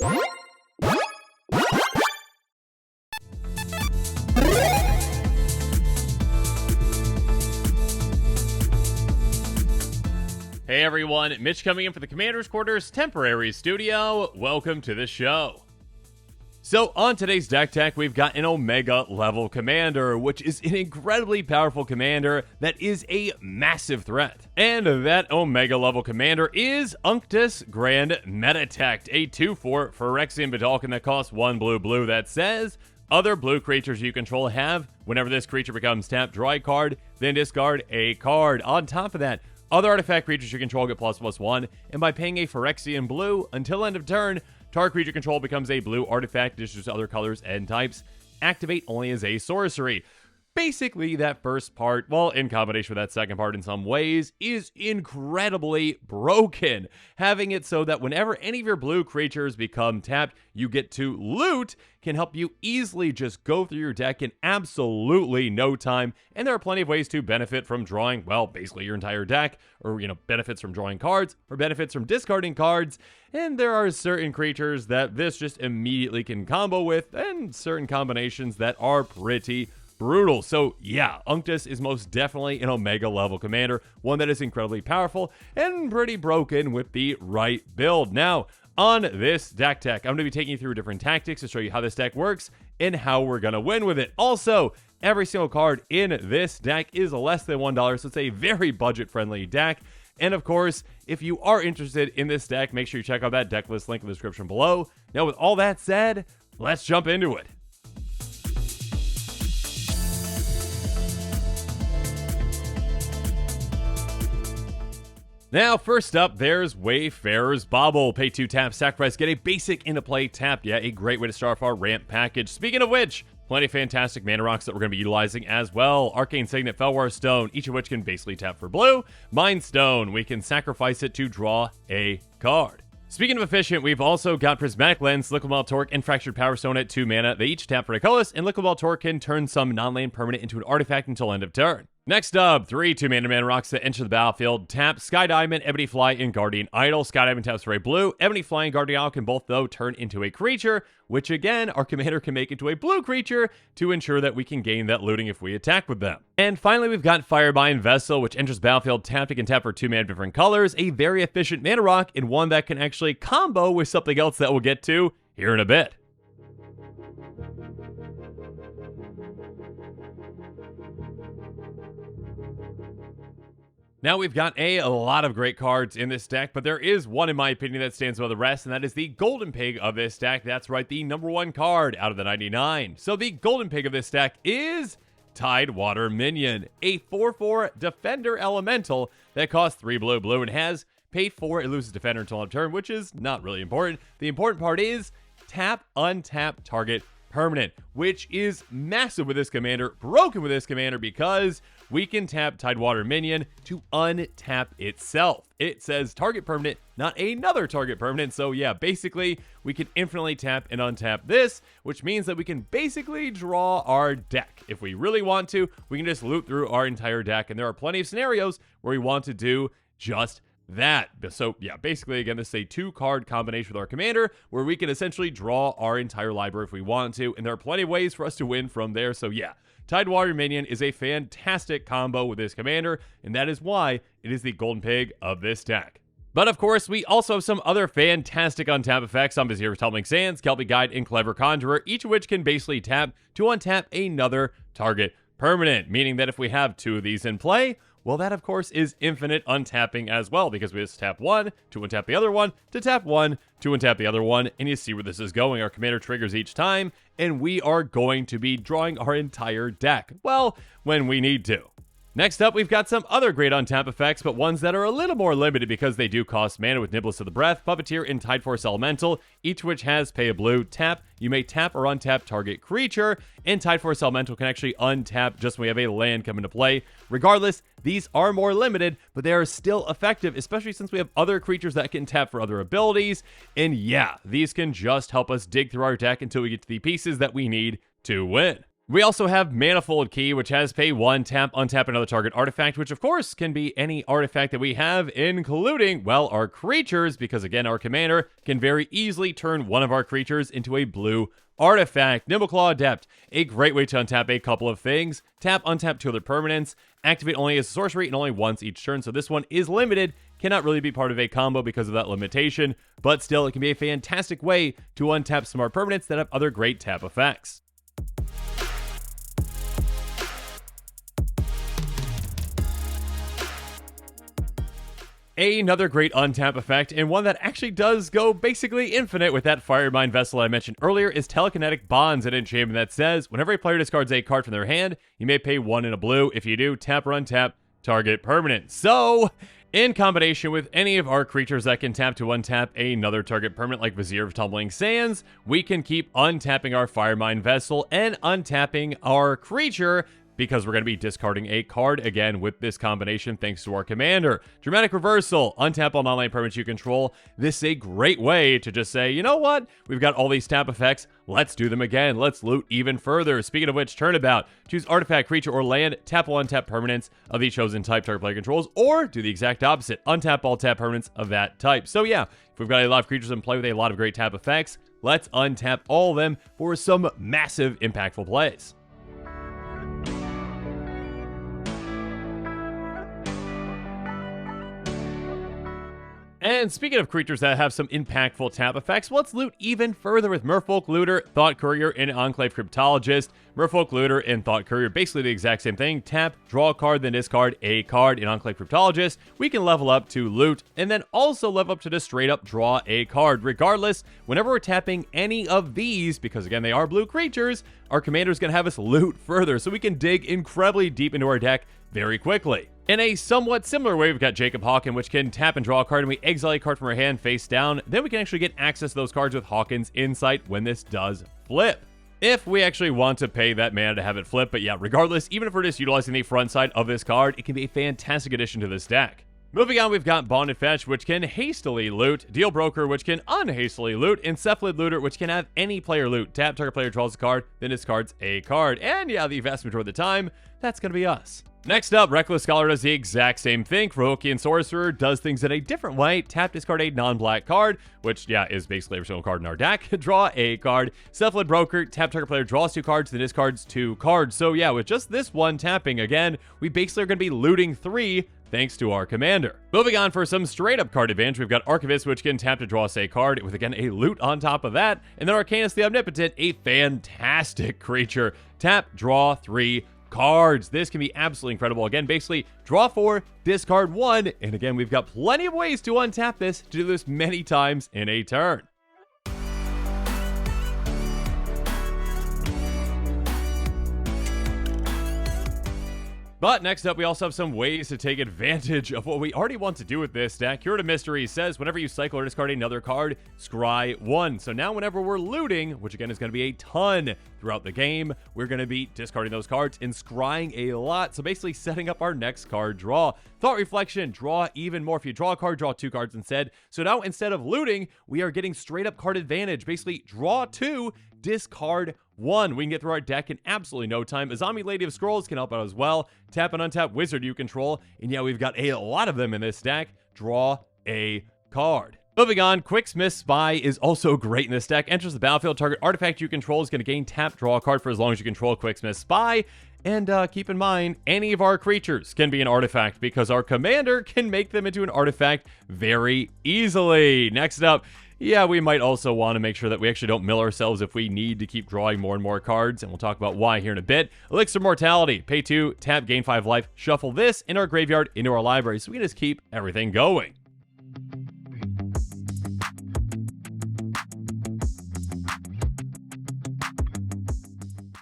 Hey everyone, Mitch coming in for the Commander's Quarters temporary studio. Welcome to the show. So on today's deck tech, we've got an Omega level commander, which is an incredibly powerful commander that is a massive threat. And that Omega level commander is Unctus Grand Metatect, a 2/4 Phyrexian Vidalcan that costs 1 blue that says, other blue creatures you control have, whenever this creature becomes tapped, draw a card, then discard a card. On top of that, other artifact creatures you control get ++1, and by paying a Phyrexian blue until end of turn, target creature control becomes a blue artifact, dishes to other colors and types. Activate only as a sorcery. Basically, that first part, well, in combination with that second part in some ways, is incredibly broken. Having it so that whenever any of your blue creatures become tapped, you get to loot can help you easily just go through your deck in absolutely no time. And there are plenty of ways to benefit from drawing, well, basically your entire deck, or, benefits from drawing cards, or benefits from discarding cards. And there are certain creatures that this just immediately can combo with, and certain combinations that are pretty brutal. So yeah, Unctus is most definitely an Omega level commander, one that is incredibly powerful and pretty broken with the right build. Now, on this deck tech, I'm going to be taking you through different tactics to show you how this deck works and how we're going to win with it. Also, every single card in this deck is less than $1, so it's a very budget-friendly deck. And of course, if you are interested in this deck, make sure you check out that deck list link in the description below. Now, with all that said, let's jump into it. Now, first up, there's Wayfarer's Bauble. Pay 2 taps, sacrifice, get a basic into play tapped. Yeah, a great way to start off our ramp package. Speaking of which, plenty of fantastic mana rocks that we're going to be utilizing as well. Arcane Signet, Felwar Stone, each of which can basically tap for blue. Mind Stone, we can sacrifice it to draw a card. Speaking of efficient, we've also got Prismatic Lens, Liquid Ball Torque, and Fractured Power Stone at 2 mana. They each tap for a colorless, and Liquid Ball Torque can turn some non-land permanent into an artifact until end of turn. Next up, 3 2-mana rocks that enter the battlefield. Tap Sky Diamond, Ebony Fly, and Guardian Idol. Sky Diamond taps for a blue. Ebony Fly and Guardian Idol can both, though, turn into a creature, which again, our commander can make into a blue creature to ensure that we can gain that looting if we attack with them. And finally, we've got Firebind Vessel, which enters the battlefield tapped. It can tap for 2 mana different colors. A very efficient mana rock, and one that can actually combo with something else that we'll get to here in a bit. Now, we've got a lot of great cards in this deck, but there is one, in my opinion, that stands above the rest, and that is the Golden Pig of this deck. That's right, the #1 card out of the 99. So the Golden Pig of this deck is Tidewater Minion, a 4/4 Defender Elemental that costs 3 blue, and has pay 4, it loses Defender until end of turn, which is not really important. The important part is tap, untap, target permanent, which is massive with this commander, broken with this commander, because we can tap Tidewater Minion to untap itself. It says target permanent, not another target permanent. So yeah, basically we can infinitely tap and untap this, which means that we can basically draw our deck. If we really want to, we can just loot through our entire deck, and there are plenty of scenarios where we want to do just that. So yeah, basically, again, this is a 2-card combination with our commander where we can essentially draw our entire library if we want to, and there are plenty of ways for us to win from there. So yeah, Tidewater Minion is a fantastic combo with this commander, and that is why it is the Golden Pig of this deck. But of course, we also have some other fantastic untap effects on Vizier's Tumbling Sands, Kelpie Guide, and Clever Conjurer, each of which can basically tap to untap another target permanent, meaning that if we have 2 of these in play, well, that, of course, is infinite untapping as well, because we just tap 1 to untap the other one, to tap 1 to untap the other one, and you see where this is going. Our commander triggers each time, and we are going to be drawing our entire deck. Well, when we need to. Next up, we've got some other great untap effects, but ones that are a little more limited because they do cost mana with Niblis of the Breath, Puppeteer, and Tideforce Elemental, each which has pay a blue, tap. You may tap or untap target creature, and Tideforce Elemental can actually untap just when we have a land come into play. Regardless, these are more limited, but they are still effective, especially since we have other creatures that can tap for other abilities. And yeah, these can just help us dig through our deck until we get to the pieces that we need to win. We also have Manifold Key, which has pay 1, tap, untap another target artifact, which of course can be any artifact that we have, including, well, our creatures, because again, our commander can very easily turn one of our creatures into a blue artifact. Nimbleclaw Adept, a great way to untap a couple of things. Tap, untap 2 other permanents, activate only as a sorcery and only once each turn, so this one is limited, cannot really be part of a combo because of that limitation, but still, it can be a fantastic way to untap smart permanents that have other great tap effects. Another great untap effect, and one that actually does go basically infinite with that Firemind Vessel I mentioned earlier, is Telekinetic Bonds, an enchantment that says, whenever a player discards a card from their hand, you may pay 1 in a blue. If you do, tap or untap target permanent. So, in combination with any of our creatures that can tap to untap another target permanent like Vizier of Tumbling Sands, we can keep untapping our Firemind Vessel and untapping our creature, because we're going to be discarding a card again with this combination thanks to our commander. Dramatic Reversal, untap all non-land permanents you control. This is a great way to just say, you know what? We've got all these tap effects. Let's do them again. Let's loot even further. Speaking of which, Turnabout. Choose artifact, creature, or land. Tap all untap permanents of the chosen type target player controls, or do the exact opposite. Untap all tap permanents of that type. So yeah, if we've got a lot of creatures in play with a lot of great tap effects, let's untap all of them for some massive impactful plays. And speaking of creatures that have some impactful tap effects, let's loot even further with Merfolk Looter, Thought Courier, and Enclave Cryptologist. Merfolk Looter and Thought Courier, basically the exact same thing. Tap, draw a card, then discard a card. In Enclave Cryptologist, we can level up to loot, and then also level up to just straight up draw a card. Regardless, whenever we're tapping any of these, because again, they are blue creatures, our commander is going to have us loot further, so we can dig incredibly deep into our deck very quickly. In a somewhat similar way, we've got Jacob Hawken, which can tap and draw a card, and we exile a card from our hand face down. Then we can actually get access to those cards with Hawken's Insight when this does flip, if we actually want to pay that mana to have it flip. But yeah, regardless, even if we're just utilizing the front side of this card, it can be a fantastic addition to this deck. Moving on, we've got Bonded Fetch, which can hastily loot, Deal Broker, which can unhastily loot, and Cephalid Looter, which can have any player loot. Tap, target player draws a card, then discards a card. And yeah, the vast majority of the time, that's going to be us. Next up, Reckless Scholar does the exact same thing. Provokian Sorcerer does things in a different way. Tap, discard a non-black card, which, yeah, is basically every single card in our deck. Draw a card. Cephalid Broker, tap target player draws 2 cards, then discards 2 cards. So yeah, with just this one tapping, again, we basically are going to be looting 3 thanks to our commander. Moving on for some straight-up card advantage, we've got Archivist, which can tap to draw us a card, with, again, a loot on top of that. And then Arcanus the Omnipotent, a fantastic creature. Tap, draw 3 cards. This can be absolutely incredible. Again, basically, draw 4, discard 1, and again, we've got plenty of ways to untap this, to do this many times in a turn. But next up, we also have some ways to take advantage of what we already want to do with this deck. Curative Mystery says, whenever you cycle or discard another card, scry 1. So now whenever we're looting, which again is going to be a ton throughout the game, we're going to be discarding those cards and scrying a lot. So basically setting up our next card draw. Thought Reflection, draw even more. If you draw a card, draw 2 cards instead. So now instead of looting, we are getting straight up card advantage. Basically, draw 2, discard 1. We can get through our deck in absolutely no time. A Zombie Lady of Scrolls can help out as well. Tap and untap Wizard you control. And yeah, we've got a lot of them in this deck. Draw a card. Moving on, Quicksmith Spy is also great in this deck. Enters the battlefield, target artifact you control is going to gain tap, draw a card for as long as you control Quicksmith Spy. And keep in mind, any of our creatures can be an artifact because our commander can make them into an artifact very easily. Next up, yeah, we might also want to make sure that we actually don't mill ourselves if we need to keep drawing more and more cards, and we'll talk about why here in a bit. Elixir Mortality, pay 2, tap, gain 5 life, shuffle this in our graveyard into our library, so we can just keep everything going.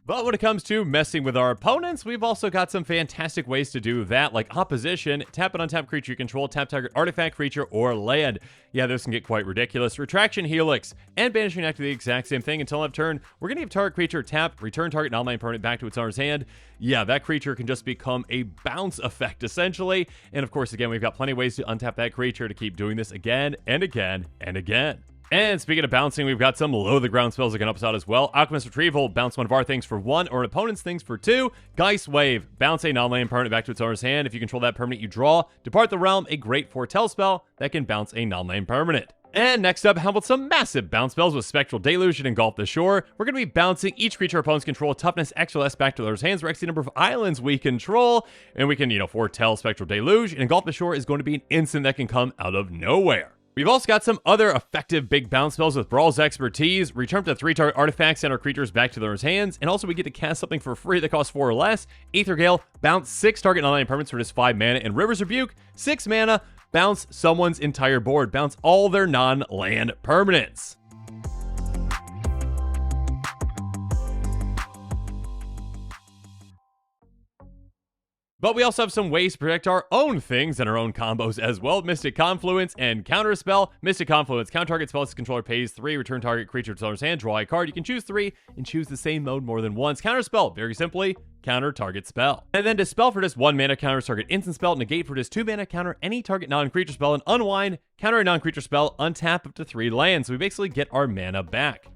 But when it comes to messing with our opponents, we've also got some fantastic ways to do that, like Opposition, tap an untapped creature you control, tap target artifact, creature, or land. Yeah, this can get quite ridiculous. Retraction Helix and Banishing Act do the exact same thing. Until end of turn, we're going to give target creature tap, return target non-land permanent back to its owner's hand. Yeah, that creature can just become a bounce effect, essentially. And of course, again, we've got plenty of ways to untap that creature to keep doing this again and again and again. And speaking of bouncing, we've got some low-the-ground spells that can help us out as well. Alchemist Retrieval, bounce one of our things for 1 or an opponent's things for 2. Geist Wave, bounce a non-land permanent back to its owner's hand. If you control that permanent, you draw. Depart the Realm, a great foretell spell that can bounce a non-land permanent. And next up, how about some massive bounce spells with Spectral Deluge and Engulf the Shore? We're going to be bouncing each creature opponents control toughness X or less back to their hands for X the number of islands we control. And we can, foretell Spectral Deluge. And Engulf the Shore is going to be an instant that can come out of nowhere. We've also got some other effective big bounce spells with Brawl's Expertise, return to 3 target artifacts and our creatures back to their hands, and also we get to cast something for free that costs 4 or less. Aether Gale, bounce 6 target non-land permanents for just 5 mana, and River's Rebuke, 6 mana, bounce someone's entire board, bounce all their non-land permanents. But we also have some ways to protect our own things and our own combos as well. Mystic Confluence and Counterspell. Mystic Confluence, counter target spell its controller pays 3, return target creature to owner's hand, draw a card. You can choose 3 and choose the same mode more than once. Counterspell, very simply, counter target spell. And then Dispel for just 1 mana, counter target instant spell. Negate for just 2 mana, counter any target non-creature spell. And Unwind, counter a non-creature spell, untap up to 3 lands. So we basically get our mana back.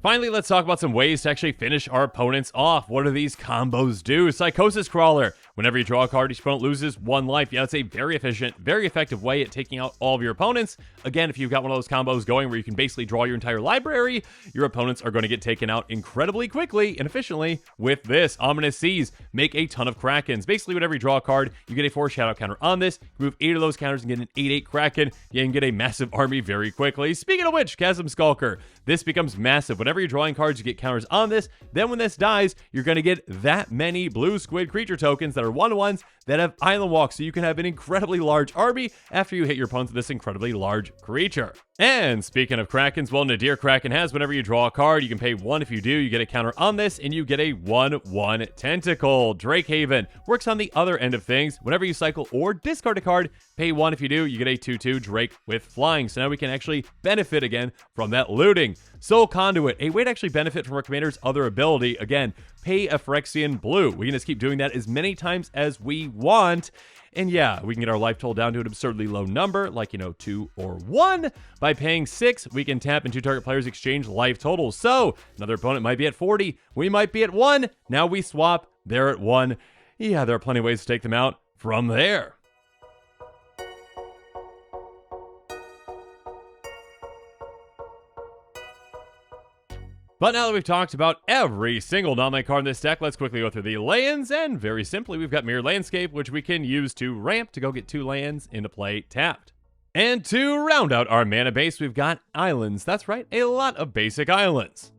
Finally, let's talk about some ways to actually finish our opponents off. What do these combos do? Psychosis Crawler. Whenever you draw a card, each opponent loses 1 life. Yeah, it's a very efficient, very effective way at taking out all of your opponents. Again, if you've got one of those combos going where you can basically draw your entire library, your opponents are going to get taken out incredibly quickly and efficiently with this. Ominous Seas. Make a ton of Krakens. Basically, whenever you draw a card, you get a 4 shadow counter on this. You move 8 of those counters and get an 8/8 Kraken. You can get a massive army very quickly. Speaking of which, Chasm Skulker. This becomes massive. Whenever you're drawing cards, you get counters on this. Then when this dies, you're going to get that many blue squid creature tokens that are 1/1s that have Island Walk, so you can have an incredibly large army after you hit your opponents with this incredibly large creature. And speaking of Krakens, well, Nadir Kraken has whenever you draw a card, you can pay 1. If you do, you get a counter on this, and you get a 1/1 Tentacle. Drake Haven works on the other end of things. Whenever you cycle or discard a card, pay 1. If you do, you get a 2/2 Drake with flying. So now we can actually benefit again from that looting. Soul Conduit, a way to actually benefit from our commander's other ability. Again, pay a Phyrexian blue. We can just keep doing that as many times as we want. And yeah, we can get our life total down to an absurdly low number, like, 2 or 1. By paying 6, we can tap and 2 target players exchange life totals. So, another opponent might be at 40. We might be at 1. Now we swap. They're at 1. Yeah, there are plenty of ways to take them out from there. But now that we've talked about every single non-land card in this deck, let's quickly go through the lands, and very simply, we've got Mirror Landscape, which we can use to ramp to go get 2 lands into play tapped. And to round out our mana base, we've got islands. That's right, a lot of basic islands.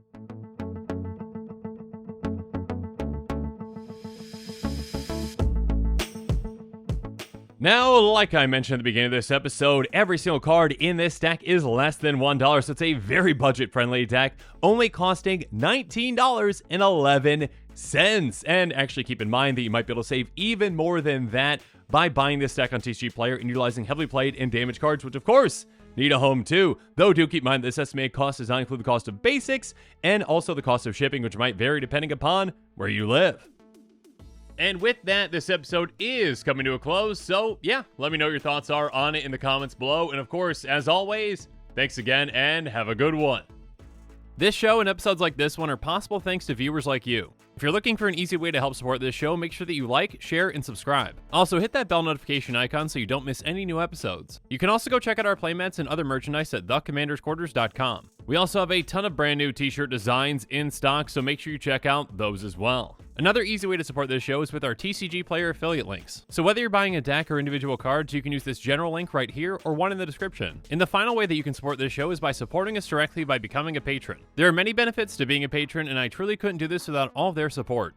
Now, like I mentioned at the beginning of this episode, every single card in this deck is less than $1, so it's a very budget-friendly deck, only costing $19.11. And actually keep in mind that you might be able to save even more than that by buying this deck on TCG Player and utilizing heavily played and damaged cards, which of course need a home too. Though do keep in mind this estimated cost does not include the cost of basics and also the cost of shipping, which might vary depending upon where you live. And with that, this episode is coming to a close, so yeah, let me know what your thoughts are on it in the comments below. And of course, as always, thanks again and have a good one. This show and episodes like this one are possible thanks to viewers like you. If you're looking for an easy way to help support this show, make sure that you like, share, and subscribe. Also, hit that bell notification icon so you don't miss any new episodes. You can also go check out our playmats and other merchandise at thecommandersquarters.com. We also have a ton of brand new t-shirt designs in stock, so make sure you check out those as well. Another easy way to support this show is with our TCG Player affiliate links. So whether you're buying a deck or individual cards, you can use this general link right here or one in the description. And the final way that you can support this show is by supporting us directly by becoming a patron. There are many benefits to being a patron, and I truly couldn't do this without all of their support.